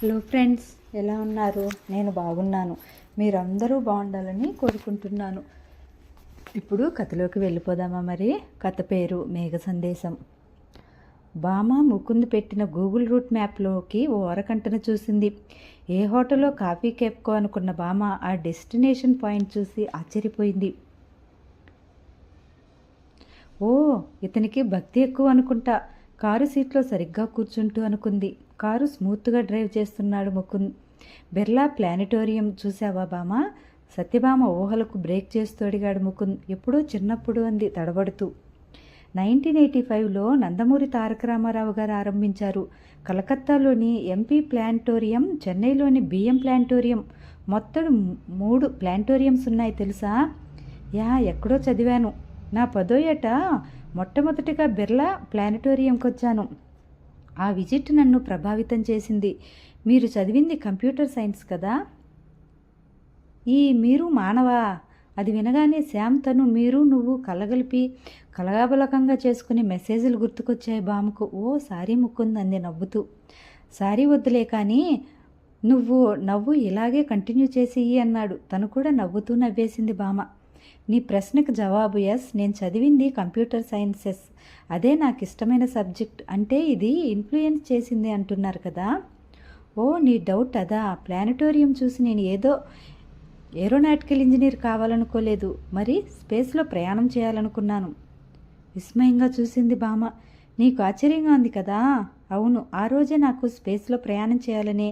Hello friends, ఎలా ఉన్నారు? నేను బాగున్నాను. మీరందరూ బాగుండాలని కోరుకుంటున్నాను. ఇప్పుడు కథలోకి వెళ్ళిపోదామా? మరి కథ పేరు మేఘ సందేశం. బామ ముకుంద్ పెట్టిన గూగుల్ రూట్ మ్యాప్లోకి ఓ అరకంటను చూసింది. ఏ హోటల్లో కాఫీ కేప్కో అనుకున్న బామ ఆ డెస్టినేషన్ పాయింట్ చూసి ఆశ్చర్యపోయింది. ఓ, ఇతనికి భక్తి ఎక్కువ అనుకుంటా. కారు సీట్లో సరిగ్గా కూర్చుంటూ అనుకుంది. కారు స్మూత్గా డ్రైవ్ చేస్తున్నాడు ముకుంద్. బిర్లా ప్లానిటోరియం చూసావా బామా? సత్యభామ ఊహలకు బ్రేక్ చేస్తూ అడిగాడు ముకుంద్. ఎప్పుడో చిన్నప్పుడు అంది తడబడుతూ. 1985లో నందమూరి తారక రామారావు గారు ఆరంభించారు. కలకత్తాలోని ఎంపీ ప్లానిటోరియం, చెన్నైలోని బిఎం ప్లానిటోరియం, మొత్తం 3 ప్లానిటోరియంస్ ఉన్నాయి తెలుసా? ఎక్కడో చదివాను. నా 10వ ఏట మొట్టమొదటిగా బిర్లా ప్లానిటోరియంకి వచ్చాను. ఆ విజిట్ నన్ను ప్రభావితం చేసింది. మీరు చదివింది కంప్యూటర్ సైన్స్ కదా? మీరు మానవా? అది వినగానే శ్యామ్ తను మీరు నువ్వు కలగలిపి కలగాబలకంగా చేసుకునే మెసేజ్లు గుర్తుకొచ్చాయి బామకు. ఓ సారీ ముకుంద్ అంది నవ్వుతూ. సారీ వద్దులే కానీ నువ్వు నవ్వు ఇలాగే కంటిన్యూ చేసి అన్నాడు. తను కూడా నవ్వుతూ నవ్వేసింది బామ. నీ ప్రశ్నకు జవాబు ఎస్. నేను చదివింది కంప్యూటర్ సైన్సెస్. అదే నాకు ఇష్టమైన సబ్జెక్ట్. అంటే ఇది ఇన్ఫ్లుయెన్స్ చేసింది అంటున్నారు కదా? ఓ, నీ డౌట్ అదా? ప్లానిటోరియం చూసి నేను ఏరోనాటికల్ ఇంజనీర్ కావాలనుకోలేదు, మరి స్పేస్లో ప్రయాణం చేయాలనుకున్నాను. విస్మయంగా చూసింది బామ. నీకు ఆశ్చర్యంగా ఉంది కదా? అవును, ఆ రోజే నాకు స్పేస్లో ప్రయాణం చేయాలనే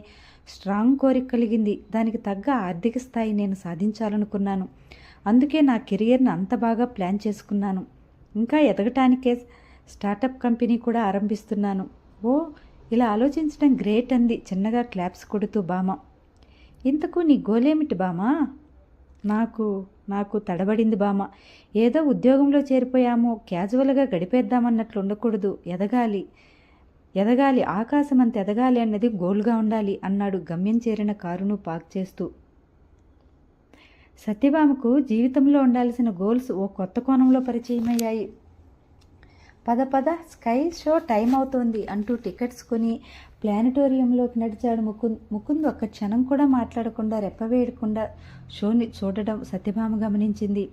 స్ట్రాంగ్ కోరిక కలిగింది. దానికి తగ్గ ఆర్థిక స్థాయి నేను సాధించాలనుకున్నాను. అందుకే నా కెరియర్ని అంత బాగా ప్లాన్ చేసుకున్నాను. ఇంకా ఎదగటానికే స్టార్టప్ కంపెనీ కూడా ఆరంభిస్తున్నాను. ఓ, ఇలా ఆలోచించడం గ్రేట్ అంది చిన్నగా క్లాప్స్ కొడుతూ బామ. ఇంతకు నీ గోలేమిటి బామా? నాకు తడబడింది బామ. ఏదో ఉద్యోగంలో చేరిపోయాము, క్యాజువల్గా గడిపేద్దామన్నట్లు ఉండకూడదు. ఎదగాలి, ఆకాశమంత ఎదగాలి అన్నది గోల్గా ఉండాలి అన్నాడు గమ్యం చేరిన కారును పార్క్ చేస్తూ. సత్యభామకు జీవితంలో ఉండాల్సిన గోల్స్ ఓ కొత్త కోణంలో పరిచయమయ్యాయి. పద స్కై షో టైం అవుతోంది అంటూ టికెట్స్ కొని ప్లానిటోరియంలోకి నడిచాడు ముకుంద్ ఒక్క క్షణం కూడా మాట్లాడకుండా రెప్పవేయకుండా షోని చూడడం సత్యభామ గమనించింది.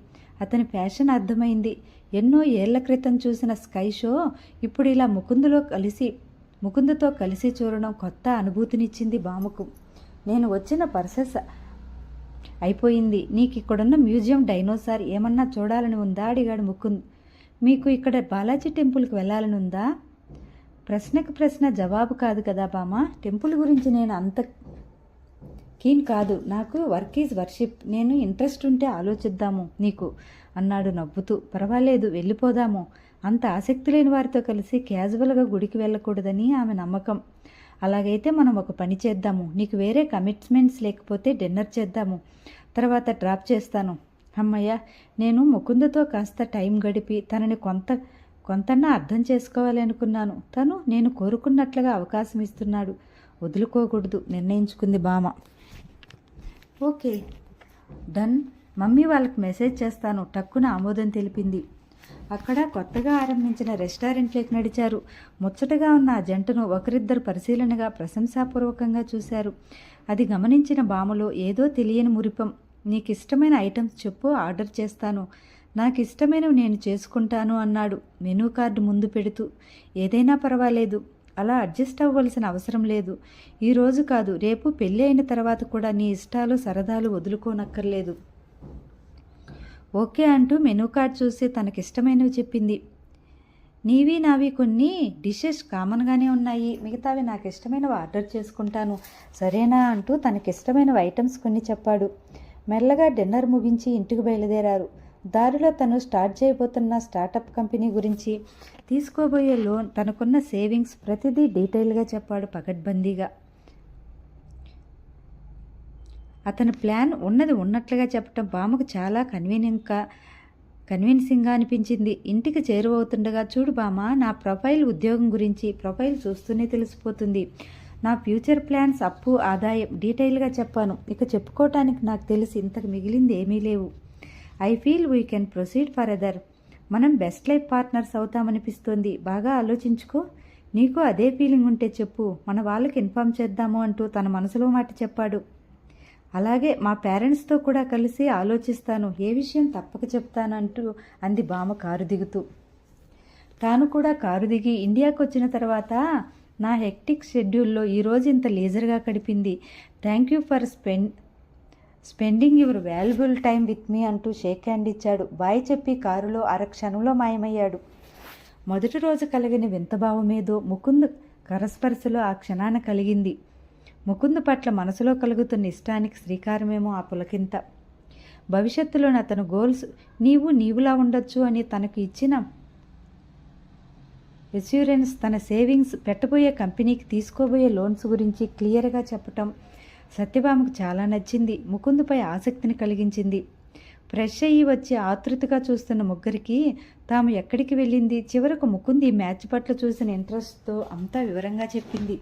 అతని ప్యాషన్ అర్థమైంది. ఎన్నో ఏళ్ల క్రితం చూసిన స్కై షో ఇప్పుడు ఇలా ముకుందుతో కలిసి చూడడం కొత్త అనుభూతినిచ్చింది భామకు. నేను వచ్చిన పర్సెస్ అయిపోయింది. నీకు ఇక్కడున్న మ్యూజియం, డైనోసార్ ఏమన్నా చూడాలని ఉందా అడిగాడు ముకుంద్. మీకు ఇక్కడ బాలాజీ టెంపుల్కి వెళ్ళాలని ఉందా? ప్రశ్నకు ప్రశ్న జవాబు కాదు కదా బామ. టెంపుల్ గురించి నేను అంత కీన్ కాదు. నాకు వర్క్ ఈజ్ వర్షిప్. నేను ఇంట్రెస్ట్ ఉంటే ఆలోచిద్దాము నీకు అన్నాడు నవ్వుతూ. పర్వాలేదు, వెళ్ళిపోదాము. అంత ఆసక్తి లేని వారితో కలిసి క్యాజువల్గా గుడికి వెళ్ళకూడదని ఆమె నమ్మకం. అలాగైతే మనం ఒక పని చేద్దాము. నీకు వేరే కమిట్మెంట్స్ లేకపోతే డిన్నర్ చేద్దాము, తర్వాత డ్రాప్ చేస్తాను. అమ్మయ్య, నేను ముకుందతో కాస్త టైం గడిపి తనని కొంతన్నా అర్థం చేసుకోవాలి అనుకున్నాను. తను నేను కోరుకున్నట్లుగా అవకాశం ఇస్తున్నాడు. వదులుకోకూడదు నిర్ణయించుకుంది బామ. ఓకే డన్, మమ్మీ వాళ్ళకి మెసేజ్ చేస్తాను టక్కున ఆమోదం తెలిపింది. అక్కడ కొత్తగా ఆరంభించిన రెస్టారెంట్లోకి నడిచారు. ముచ్చటగా ఉన్న ఆ జంటను ఒకరిద్దరు పరిశీలనగా ప్రశంసాపూర్వకంగా చూశారు. అది గమనించిన బామలో ఏదో తెలియని మురిపం. నీకు ఇష్టమైన ఐటమ్స్ చెప్పు, ఆర్డర్ చేస్తాను. నాకు ఇష్టమైనవి నేను చేసుకుంటాను అన్నాడు మెనూ కార్డు ముందు పెడుతూ. ఏదైనా పర్వాలేదు, అలా అడ్జస్ట్ అవ్వవలసిన అవసరం లేదు. ఈరోజు కాదు, రేపు పెళ్ళి అయిన తర్వాత కూడా నీ ఇష్టాలు సరదాలు వదులుకోనక్కర్లేదు. ఓకే అంటూ మెనూ కార్డ్ చూసి తనకిష్టమైనవి చెప్పింది. నీవి నావి కొన్ని డిషెస్ కామన్గానే ఉన్నాయి, మిగతావి నాకు ఇష్టమైనవి ఆర్డర్ చేసుకుంటాను, సరేనా అంటూ తనకిష్టమైనవి ఐటమ్స్ కొన్ని చెప్పాడు. మెల్లగా డిన్నర్ ముగించి ఇంటికి బయలుదేరారు. దారిలో తను స్టార్ట్ చేయబోతున్న స్టార్టప్ కంపెనీ గురించి, తీసుకోబోయే లోన్, తనకున్న సేవింగ్స్ ప్రతిదీ డీటెయిల్గా చెప్పాడు పకడ్బందీగా. అతని ప్లాన్ ఉన్నది ఉన్నట్లుగా చెప్పటం బామకు చాలా కన్విన్సింగ్గా అనిపించింది. ఇంటికి చేరువవుతుండగా, చూడు బామ, నా ఉద్యోగం గురించి ప్రొఫైల్ చూస్తూనే తెలిసిపోతుంది. నా ఫ్యూచర్ ప్లాన్స్, అప్పు, ఆదాయం డీటెయిల్గా చెప్పాను. ఇక చెప్పుకోవటానికి నాకు తెలిసి ఇంతకు మిగిలింది ఏమీ లేవు. I feel we can proceed for other. మనం బెస్ట్ లైఫ్ పార్ట్నర్స్ అవుతామనిపిస్తోంది. బాగా ఆలోచించుకో. నీకు అదే ఫీలింగ్ ఉంటే చెప్పు, మన వాళ్ళకి ఇన్ఫామ్ చేద్దాము అంటూ తన మనసులో మాట చెప్పాడు. అలాగే మా పేరెంట్స్తో కూడా కలిసి ఆలోచిస్తాను, ఏ విషయం తప్పక చెప్తానంటూ అంది బామ్మ కారు దిగుతూ. తాను కూడా కారు దిగి ఇండియాకు వచ్చిన తర్వాత నా హెక్టిక్ షెడ్యూల్లో ఈరోజు ఇంత లీజర్గా గడిపింది. Thank you for spending your valuable time with me అంటూ షేక్ హ్యాండ్ ఇచ్చాడు. బాయ్ చెప్పి కారులో అరక్షణంలో మాయమయ్యాడు. మొదటి రోజు కలిగిన వింతభావమేదో ముకుంద్ కరస్పర్శలో ఆ క్షణాన కలిగింది. ముకుంద్ పట్ల మనసులో కలుగుతున్న ఇష్టానికి శ్రీకారమేమో ఆ పులకింత. భవిష్యత్తులోని అతను గోల్స్ నీవులా ఉండొచ్చు అని తనకు ఇచ్చిన ఎష్యూరెన్స్, తన సేవింగ్స్, పెట్టబోయే కంపెనీకి తీసుకోబోయే లోన్స్ గురించి క్లియర్గా చెప్పటం సత్యభామకు చాలా నచ్చింది. ముకుందుపై ఆసక్తిని కలిగించింది. ఫ్రెష్ అయ్యి వచ్చి ఆతృతగా చూస్తున్న ముగ్గురికి తాము ఎక్కడికి వెళ్ళింది, చివరకు ముకుంది ఈ మ్యాచ్ పట్ల చూసిన ఇంట్రెస్ట్తో అంతా వివరంగా చెప్పింది.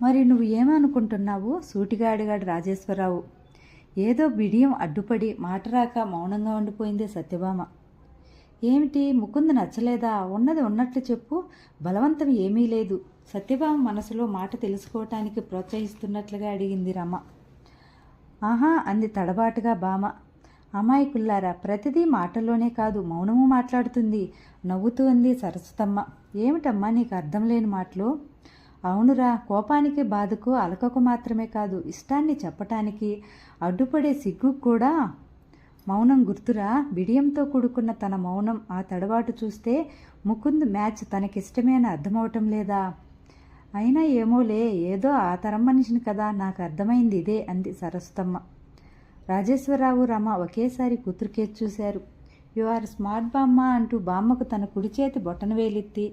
మరి నువ్వు ఏమనుకుంటున్నావు? సూటిగా అడిగాడు రాజేశ్వరరావు. ఏదో బిడియం అడ్డుపడి మాట రాక మౌనంగా ఉండిపోయింది సత్యభామ. ఏమిటి, ముకుంద్ నచ్చలేదా? ఉన్నది ఉన్నట్లు చెప్పు, బలవంతం ఏమీ లేదు. సత్యభామ మనసులో మాట తెలుసుకోవటానికి ప్రోత్సహిస్తున్నట్లుగా అడిగింది రమ. ఆహా అంది తడబాటుగా భామ. అమాయకుల్లారా, ప్రతిదీ మాటల్లోనే కాదు మౌనము మాట్లాడుతుంది నవ్వుతూ అంది సరస్వతమ్మ. ఏమిటమ్మా నీకు అర్థం లేని మాటలు? అవునురా, కోపానికి బాధకు అలకకు మాత్రమే కాదు, ఇష్టాన్ని చెప్పటానికి అడ్డుపడే సిగ్గు కూడా మౌనం గుర్తురా. బిడియంతో కూడుకున్న తన మౌనం, ఆ తడబాటు చూస్తే ముకుంద్ మ్యాచ్ తనకిష్టమే అని అర్థమవటం లేదా? అయినా ఏమోలే, ఏదో ఆ తరం మనిషిని కదా, నాకు అర్థమైంది ఇదే అంది సరస్వతమ్మ. రాజేశ్వరరావు రమ ఒకేసారి కూతురికేసి చూశారు. యు ఆర్ స్మార్ట్ బామ్మ అంటూ బామ్మకు తన కుడి చేతి బొటన వేలెత్తి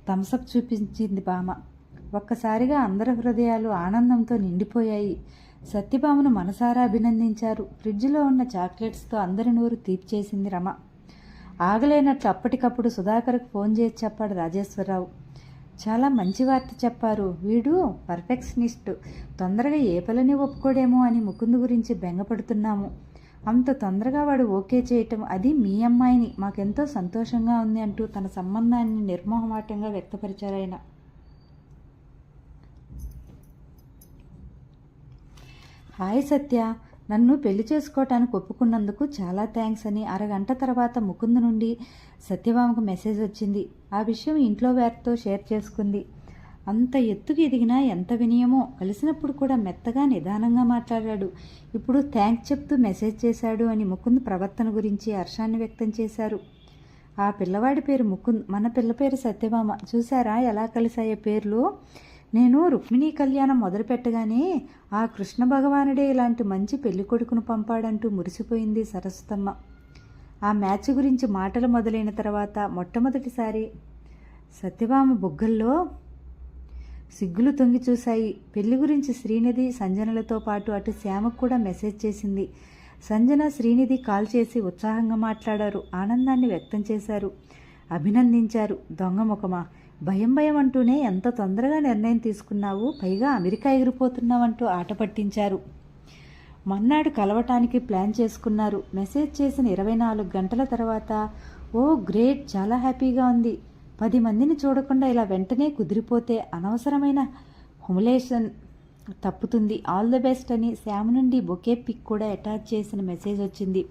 థమ్సప్ చూపించింది బామ్మ. ఒక్కసారిగా అందరి హృదయాలు ఆనందంతో నిండిపోయాయి. సత్యభామను మనసారా అభినందించారు. ఫ్రిడ్జ్లో ఉన్న చాక్లెట్స్తో అందరి నోరు తీపి చేసింది రమ. ఆగలేనట్లు అప్పటికప్పుడు సుధాకర్కు ఫోన్ చేసి చెప్పాడు రాజేశ్వరరావు. చాలా మంచి వార్త చెప్పారు. వీడు పర్ఫెక్షనిస్ట్, తొందరగా ఏ పిల్లని ఒప్పుకోడేమో అని ముకుందు గురించి బెంగపడుతున్నాము. అంత తొందరగా వాడు ఓకే చేయటం, అది మీ అమ్మాయిని, మాకెంతో సంతోషంగా ఉంది అంటూ తన సంబంధాన్ని నిర్మోహమాటంగా వ్యక్తపరిచారాయన. హాయ్ సత్య, నన్ను పెళ్లి చేసుకోవటానికి ఒప్పుకున్నందుకు చాలా థ్యాంక్స్ అని అరగంట తర్వాత ముకుందు నుండి సత్యభామకు మెసేజ్ వచ్చింది. ఆ విషయం ఇంట్లో వారితో షేర్ చేసుకుంది. అంత ఎత్తుకు ఎదిగినా ఎంత వినయమో, కలిసినప్పుడు కూడా మెత్తగా నిదానంగా మాట్లాడాడు. ఇప్పుడు థ్యాంక్స్ చెప్తూ మెసేజ్ చేశాడు అని ముకుంద్ ప్రవర్తన గురించి హర్షాన్ని వ్యక్తం చేశారు. ఆ పిల్లవాడి పేరు ముకుంద్, మన పిల్ల పేరు సత్యభామ. చూసారా ఎలా కలిసాయో పేర్లు? నేను రుక్మిణీ కళ్యాణం మొదలుపెట్టగానే ఆ కృష్ణ భగవానుడే ఇలాంటి మంచి పెళ్లి కొడుకును పంపాడంటూ మురిసిపోయింది సరస్వతమ్మ. ఆ మ్యాచ్ గురించి మాటలు మొదలైన తర్వాత మొట్టమొదటిసారి సత్యభామ బుగ్గల్లో సిగ్గులు తొంగి చూశాయి. పెళ్లి గురించి శ్రీనిధి సంజనలతో పాటు అటు శ్యామకు కూడా మెసేజ్ చేసింది. సంజన శ్రీనిధి కాల్ చేసి ఉత్సాహంగా మాట్లాడారు, ఆనందాన్ని వ్యక్తం చేశారు, అభినందించారు. దొంగ ముఖమా, భయం అంటూనే ఎంత తొందరగా నిర్ణయం తీసుకున్నావు, పైగా అమెరికా ఎగిరిపోతున్నావంటూ ఆట పట్టించారు. మన్నాడు కలవటానికి ప్లాన్ చేసుకున్నారు. మెసేజ్ చేసిన 24 గంటల తర్వాత ఓ గ్రేట్, చాలా హ్యాపీగా ఉంది, 10 మందిని చూడకుండా ఇలా వెంటనే కుదిరిపోతే అనవసరమైన హ్యూమిలేషన్ తప్పుతుంది, ఆల్ ది బెస్ట్ అని శ్యామ్ నుండి బొకే పిక్ కూడా అటాచ్ చేసిన మెసేజ్ వచ్చింది.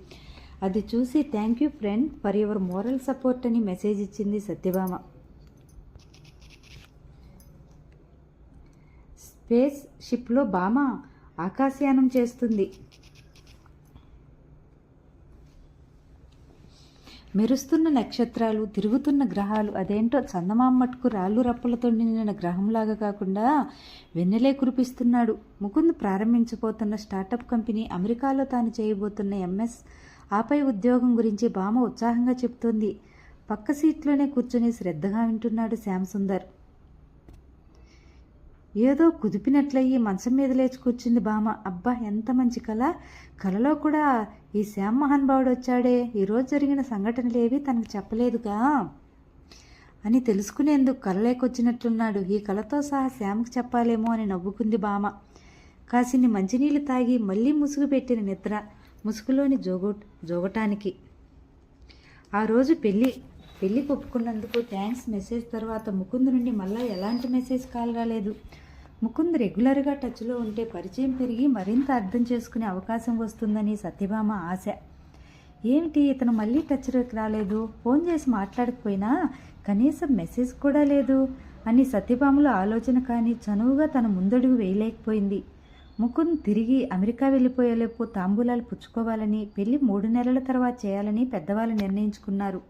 అది చూసి thank you friend for your moral support అని మెసేజ్ ఇచ్చింది సత్యభామ. స్పేస్ షిప్లో భామ ఆకాశయానం చేస్తుంది. మెరుస్తున్న నక్షత్రాలు, తిరుగుతున్న గ్రహాలు, అదేంటో చందమామ మట్టుకు రాళ్ళు రప్పలతో నిండిన గ్రహంలాగా కాకుండా వెన్నెలే కురిపిస్తున్నాడు. ముకుంద్ ప్రారంభించబోతున్న స్టార్టప్ కంపెనీ, అమెరికాలో తాను చేయబోతున్న ఎంఎస్, ఆపై ఉద్యోగం గురించి భామ ఉత్సాహంగా చెప్తోంది. పక్క సీట్లోనే కూర్చొని శ్రద్ధగా వింటున్నాడు శ్యామ్ సుందర్. ఏదో కుదిపినట్లయి మంచం మీద లేచి కూర్చుంది భామ. అబ్బా, ఎంత మంచి కళ! కలలో కూడా ఈ శ్యామ్ మహానుభావుడు వచ్చాడే, ఈరోజు జరిగిన సంఘటనలేవి తనకు చెప్పలేదుగా అని తెలుసుకునేందుకు కలలేకొచ్చినట్లున్నాడు. ఈ కళతో సహా శ్యామ్కి చెప్పాలేమో అని నవ్వుకుంది భామ. కాసిన్ని మంచినీళ్ళు తాగి మళ్ళీ ముసుగు పెట్టిన నిద్ర, ముసుగులోని జోగటానికి. ఆ రోజు పెళ్ళి పెళ్ళికి ఒప్పుకున్నందుకు థ్యాంక్స్ మెసేజ్ తర్వాత ముకుంద్ నుండి మళ్ళీ ఎలాంటి మెసేజ్ కాల్ రాలేదు. ముకుంద్ రెగ్యులర్గా టచ్లో ఉంటే పరిచయం పెరిగి మరింత అర్థం చేసుకునే అవకాశం వస్తుందని సత్యభామ ఆశ. ఏమిటి ఇతను మళ్ళీ టచ్లోకి రాలేదు, ఫోన్ చేసి మాట్లాడకపోయినా కనీసం మెసేజ్ కూడా లేదు అని సత్యభామలో ఆలోచన కానీ చనువుగా తన ముందడుగు వేయలేకపోయింది. ముకుంద్ తిరిగి అమెరికా వెళ్ళిపోయేలోపు తాంబూలాలు పుచ్చుకోవాలని, పెళ్లి 3 నెలల తర్వాత చేయాలని పెద్దవాళ్ళు నిర్ణయించుకున్నారు.